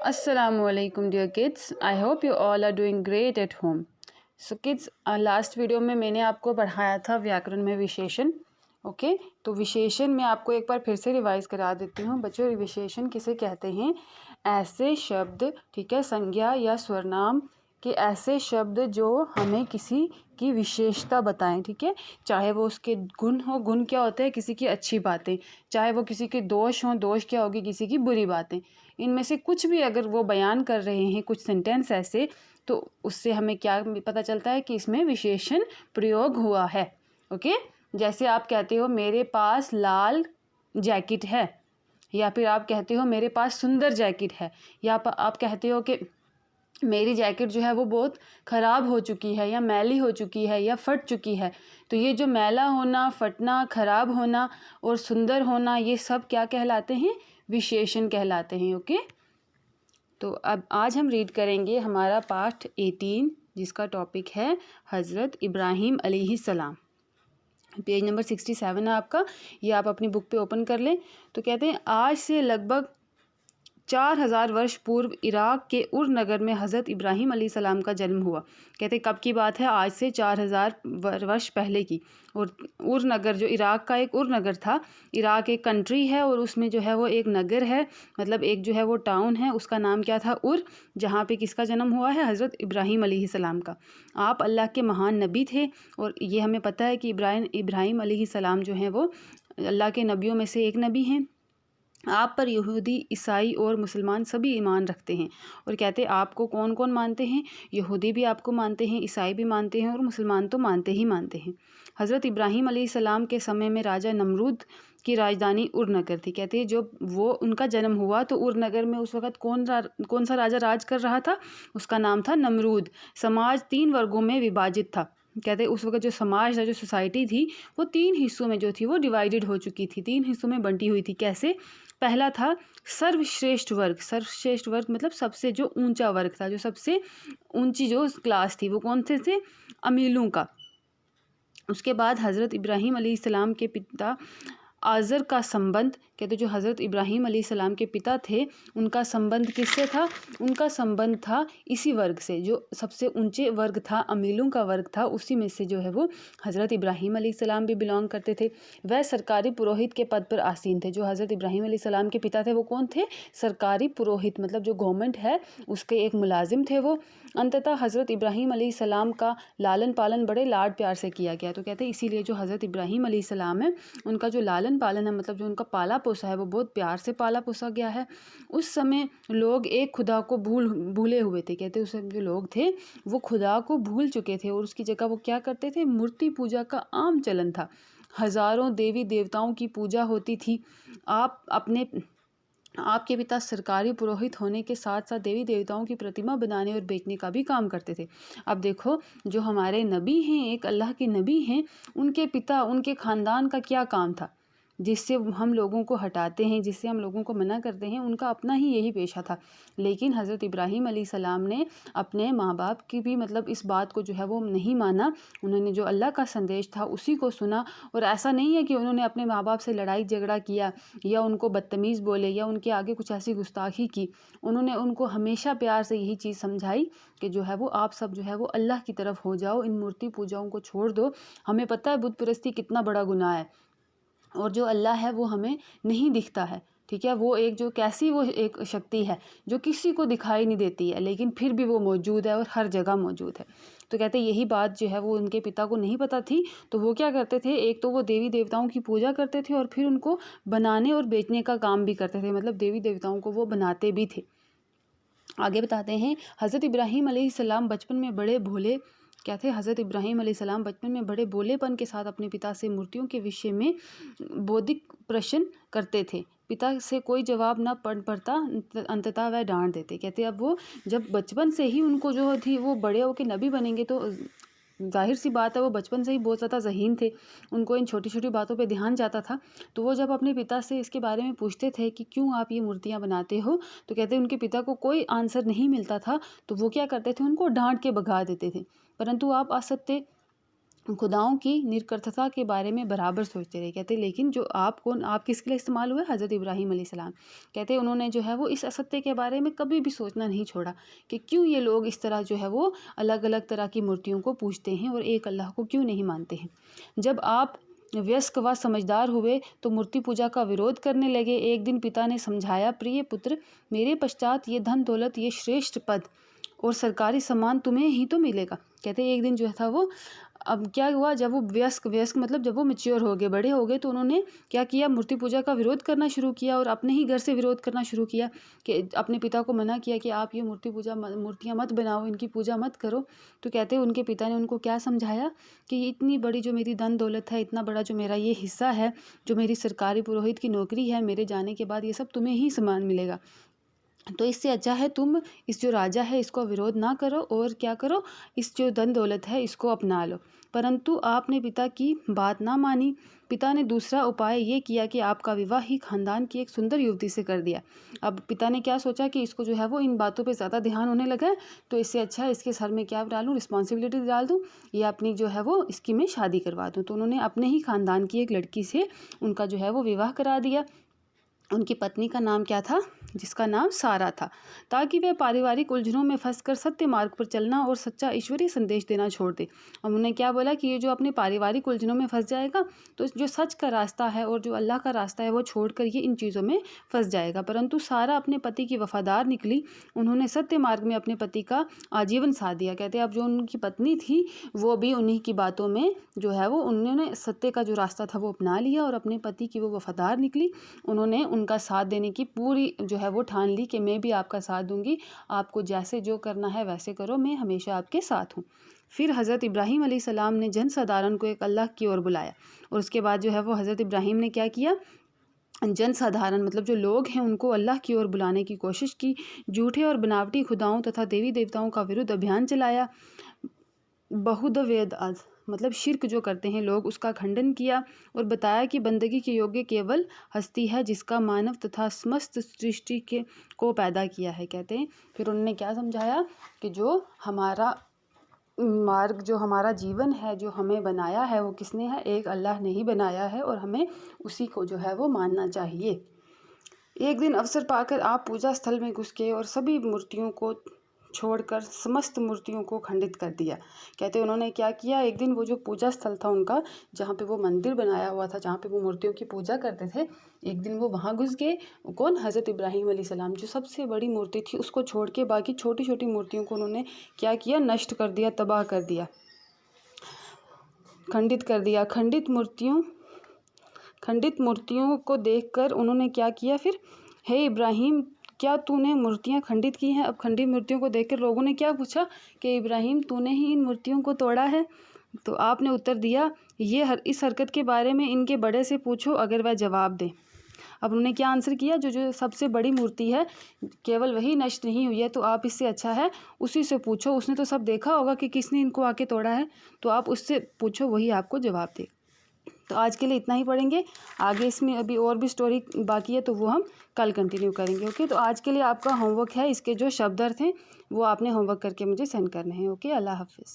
Assalamualaikum dear kids. I hope you all are doing great at home. So kids, last video में मैंने आपको पढ़ाया था व्याकरण में विशेषण. ओके तो विशेषण मैं आपको एक बार फिर से रिवाइज करा देती हूँ. बच्चों, विशेषण किसे कहते हैं? ऐसे शब्द, ठीक है, संज्ञा या स्वरनाम के ऐसे शब्द जो हमें किसी की विशेषता बताएं. ठीक है, चाहे वो उसके गुण हो. गुण क्या होते हैं? किसी की अच्छी बातें. चाहे वो किसी के दोष हो. दोष क्या होगी? किसी की बुरी बातें. इनमें से कुछ भी अगर वो बयान कर रहे हैं, कुछ सेंटेंस ऐसे, तो उससे हमें क्या पता चलता है कि इसमें विशेषण प्रयोग हुआ है. ओके, जैसे आप कहते हो मेरे पास लाल जैकेट है, या फिर आप कहते हो मेरे पास सुंदर जैकेट है, या आप कहते हो कि मेरी जैकेट जो है वो बहुत ख़राब हो चुकी है, या मैली हो चुकी है, या फट चुकी है. तो ये जो मैला होना, फटना, ख़राब होना और सुंदर होना, ये सब क्या कहलाते हैं? विशेषण कहलाते हैं. ओके, तो अब आज हम रीड करेंगे हमारा पाठ 18, जिसका टॉपिक है हज़रत इब्राहीम अलैहिस्सलाम. पेज नंबर 67 है आपका. ये आप अपनी बुक पे ओपन कर लें. तो कहते हैं आज से लगभग 4000 वर्ष पूर्व इराक़ के उर नगर में हज़रत इब्राहीम अलैहिस्सलाम का जन्म हुआ. कहते कब की बात है? आज से 4000 वर्ष पहले की. और उर नगर, जो इराक़ का एक उर नगर था. इराक़ एक कंट्री है और उसमें जो है वो एक नगर है, मतलब एक जो है वो टाउन है, उसका नाम क्या था? उर. जहाँ पे किसका जन्म हुआ है? हज़रत इब्राहीम अलैहिस्सलाम का. आप अल्लाह के महान नबी थे, और ये हमें पता है कि इब्राहीम अलैहिस्सलाम जो हैं वो अल्लाह के नबियों में से एक नबी हैं. आप पर यहूदी, ईसाई और मुसलमान सभी ईमान रखते हैं. और कहते आपको कौन कौन मानते हैं? यहूदी भी आपको मानते हैं, ईसाई भी मानते हैं, और मुसलमान तो मानते ही मानते हैं. हज़रत इब्राहीम अलैहिस्सलाम के समय में राजा नमरूद की राजधानी उर नगर थी. कहते हैं जो वो उनका जन्म हुआ तो उर नगर में उस वक़्त कौन सा राजा राज कर रहा था? उसका नाम था नमरूद. समाज 3 वर्गों में विभाजित था. कहते उस वक़्त जो समाज था, जो सोसाइटी थी, वो 3 हिस्सों में जो थी वो डिवाइडेड हो चुकी थी. 3 हिस्सों में बंटी हुई थी. कैसे? पहला था सर्वश्रेष्ठ वर्ग. सर्वश्रेष्ठ वर्ग मतलब सबसे जो ऊंचा वर्ग था, जो सबसे ऊंची जो क्लास थी, वो कौन से थे? अमीलों का. उसके बाद हज़रत इब्राहीम अलैहिस्सलाम के पिता आज़र का संबंध, कहते जो हज़रत इब्राहीम अलैहिस्सलाम के पिता थे, उनका संबंध किससे था? उनका संबंध था इसी वर्ग से, जो सबसे ऊंचे वर्ग था, अमीलों का वर्ग था. उसी में से जो है वो हज़रत इब्राहीम अलैहिस्सलाम भी बिलोंग करते थे. वह सरकारी पुरोहित के पद पर आसीन थे. जो हज़रत इब्राहीम अलैहिस्सलाम के पिता थे वो कौन थे? सरकारी पुरोहित, मतलब जो गवर्नमेंट है उसके एक मुलाजिम थे वो. अंततः हज़रत इब्राहीम अलैहिस्सलाम का लालन पालन बड़े लाड प्यार से किया गया. तो कहते हैं इसीलिए जो हज़रत इब्राहीम अलैहिस्सलाम है, उनका जो लालन पालन है, मतलब जो उनका पाला पोसा है, वो बहुत प्यार से पाला पोसा गया है. उस समय लोग एक खुदा को भूले हुए थे. कहते उस समय जो लोग थे वो खुदा को भूल चुके थे, और उसकी जगह वो क्या करते थे? मूर्ति पूजा का आम चलन था. हज़ारों देवी देवताओं की पूजा होती थी. आपके पिता सरकारी पुरोहित होने के साथ साथ देवी देवताओं की प्रतिमा बनाने और बेचने का भी काम करते थे. अब देखो, जो हमारे नबी हैं, एक अल्लाह के नबी हैं, उनके पिता, उनके ख़ानदान का क्या काम था जिससे हम लोगों को हटाते हैं, जिससे हम लोगों को मना करते हैं? उनका अपना ही यही पेशा था. लेकिन हज़रत इब्राहीम अलैहिस्सलाम ने अपने माँ बाप की भी, मतलब इस बात को जो है वो नहीं माना. उन्होंने जो अल्लाह का संदेश था उसी को सुना. और ऐसा नहीं है कि उन्होंने अपने माँ बाप से लड़ाई झगड़ा किया, या उनको बदतमीज़ बोले, या उनके आगे कुछ ऐसी गुस्ताखी की. उन्होंने उनको हमेशा प्यार से यही चीज़ समझाई कि जो है वो आप सब जो है वो अल्लाह की तरफ हो जाओ, इन मूर्ति पूजाओं को छोड़ दो. हमें पता है बुत परस्ती कितना बड़ा गुनाह है, और जो अल्लाह है वो हमें नहीं दिखता है. ठीक है, वो एक जो कैसी वो एक शक्ति है जो किसी को दिखाई नहीं देती है, लेकिन फिर भी वो मौजूद है और हर जगह मौजूद है. तो कहते यही बात जो है वो उनके पिता को नहीं पता थी. तो वो क्या करते थे? एक तो वो देवी देवताओं की पूजा करते थे, और फिर उनको बनाने और बेचने का काम भी करते थे. मतलब देवी देवताओं को वो बनाते भी थे. आगे बताते हैं, हज़रत इब्राहीम अलैहिस्सलाम बचपन में बड़े भोले क्या थे? हज़रत इब्राहीम अलैहिस्सलाम बचपन में बड़े भोलेपन के साथ अपने पिता से मूर्तियों के विषय में बौद्धिक प्रश्न करते थे. पिता से कोई जवाब न पड़ता, अंततः वह डांट देते. कहते अब वो जब बचपन से ही उनको जो थी, वो बड़े होकर नबी बनेंगे, तो जाहिर सी बात है वो बचपन से ही बहुत ज़्यादा ज़हीन थे. उनको इन छोटी छोटी बातों पे ध्यान जाता था. तो वो जब अपने पिता से इसके बारे में पूछते थे कि क्यों आप ये मूर्तियाँ बनाते हो, तो कहते उनके पिता को कोई आंसर नहीं मिलता था. तो वो क्या करते थे? उनको डांट के भगा देते थे. परंतु आप असत्य खुदाओं की निरर्थकता के बारे में बराबर सोचते रहे। कहते लेकिन जो आप किसके लिए इस्तेमाल हुए? हज़रत इब्राहीम अलैहिस्सलाम। कहते उन्होंने जो है वो इस असत्य के बारे में कभी भी सोचना नहीं छोड़ा कि क्यों ये लोग इस तरह जो है वो अलग अलग तरह की मूर्तियों को पूजते हैं और एक अल्लाह को क्यों नहीं मानते हैं। जब आप वयस्क व समझदार हुए तो मूर्ति पूजा का विरोध करने लगे। एक दिन पिता ने समझाया, प्रिय पुत्र, मेरे पश्चात ये धन दौलत, ये श्रेष्ठ पद और सरकारी सम्मान तुम्हें ही तो मिलेगा। कहते एक दिन जो था वो, अब क्या हुआ, जब वो वयस्क मतलब जब वो मैच्योर हो गए, बड़े हो गए, तो उन्होंने क्या किया, मूर्ति पूजा का विरोध करना शुरू किया और अपने ही घर से विरोध करना शुरू किया कि अपने पिता को मना किया कि आप ये मूर्तियाँ मत बनाओ, इनकी पूजा मत करो। तो कहते उनके पिता ने उनको क्या समझाया कि इतनी बड़ी जो मेरी धन दौलत है, इतना बड़ा जो मेरा ये हिस्सा है, जो मेरी सरकारी पुरोहित की नौकरी है, मेरे जाने के बाद ये सब तुम्हें ही सम्मान मिलेगा। तो इससे अच्छा है तुम इस जो राजा है इसको विरोध ना करो और क्या करो, इस जो धन दौलत है इसको अपना लो। परंतु आपने पिता की बात ना मानी। पिता ने दूसरा उपाय ये किया कि आपका विवाह ही खानदान की एक सुंदर युवती से कर दिया। अब पिता ने क्या सोचा कि इसको जो है वो इन बातों पे ज़्यादा ध्यान होने लगा है, तो इससे अच्छा है इसके सर में क्या डालूँ, रिस्पॉन्सिबिलिटी डाल दूँ या अपनी जो है वो इसकी मैं शादी करवा दूँ। तो उन्होंने अपने ही खानदान की एक लड़की से उनका जो है वो विवाह करा दिया। उनकी पत्नी का नाम क्या था? जिसका नाम सारा था, ताकि वह पारिवारिक उलझनों में फंसकर सत्य मार्ग पर चलना और सच्चा ईश्वरीय संदेश देना छोड़ दे। और उन्होंने क्या बोला कि ये जो अपने पारिवारिक उलझनों में फंस जाएगा तो जो सच का रास्ता है और जो अल्लाह का रास्ता है वो छोड़कर ये इन चीज़ों में फंस जाएगा। परंतु सारा अपने पति की वफादार निकली। उन्होंने सत्य मार्ग में अपने पति का आजीवन साथ दिया। कहते हैं अब जो उनकी पत्नी थी वो भी उन्हीं की बातों में जो है वो उन्होंने सत्य का जो रास्ता था वो अपना लिया और अपने पति की वो वफादार निकली। उन्होंने उनका साथ देने की पूरी जो है वो ठान ली कि मैं भी आपका साथ दूंगी, आपको जैसे जो करना है वैसे करो, मैं हमेशा आपके साथ हूँ। फिर हज़रत इब्राहीम अलैहिस्सलाम ने जनसाधारण को एक अल्लाह की ओर बुलाया और उसके बाद जो है वो हज़रत इब्राहीम ने क्या किया, जनसाधारण मतलब जो लोग हैं उनको अल्लाह की ओर बुलाने की कोशिश की। झूठे और बनावटी खुदाओं तथा देवी देवताओं का विरुद्ध अभियान चलाया। बहुदवेद मतलब शिर्क जो करते हैं लोग, उसका खंडन किया और बताया कि बंदगी के योग्य केवल हस्ती है जिसका मानव तथा समस्त सृष्टि के को पैदा किया है। कहते हैं फिर उन्होंने क्या समझाया कि जो हमारा मार्ग, जो हमारा जीवन है, जो हमें बनाया है वो किसने है? एक अल्लाह ने ही बनाया है और हमें उसी को जो है वो मानना चाहिए। एक दिन अवसर पाकर आप पूजा स्थल में घुस गए और सभी मूर्तियों को छोड़कर समस्त मूर्तियों को खंडित कर दिया। कहते उन्होंने क्या किया, एक दिन वो जो पूजा स्थल था उनका, जहाँ पे वो मंदिर बनाया हुआ था, जहाँ पे वो मूर्तियों की पूजा करते थे, एक दिन वो वहाँ घुस गए। कौन? हज़रत इब्राहीम अलैहिस्सलाम। जो सबसे बड़ी मूर्ति थी उसको छोड़ के बाकी छोटी छोटी मूर्तियों को उन्होंने क्या किया, नष्ट कर दिया, तबाह कर दिया, खंडित कर दिया। खंडित मूर्तियों को देखकर उन्होंने क्या किया फिर, हे इब्राहिम, क्या तूने मूर्तियां खंडित की हैं? अब खंडित मूर्तियों को देखकर लोगों ने क्या पूछा कि इब्राहिम तूने ही इन मूर्तियों को तोड़ा है? तो आपने उत्तर दिया, इस हरकत के बारे में इनके बड़े से पूछो अगर वह जवाब दे। अब उन्होंने क्या आंसर किया, जो सबसे बड़ी मूर्ति है केवल वही नष्ट नहीं हुई है, तो आप इससे अच्छा है उसी से पूछो, उसने तो सब देखा होगा कि किसने इनको आके तोड़ा है, तो आप उससे पूछो, वही आपको जवाब दे। तो आज के लिए इतना ही पढ़ेंगे, आगे इसमें अभी और भी स्टोरी बाकी है तो वो हम कल कंटिन्यू करेंगे। ओके, तो आज के लिए आपका होमवर्क है, इसके जो शब्द अर्थ हैं वो आपने होमवर्क करके मुझे सेंड करने हैं। ओके, अल्लाह हाफिज़।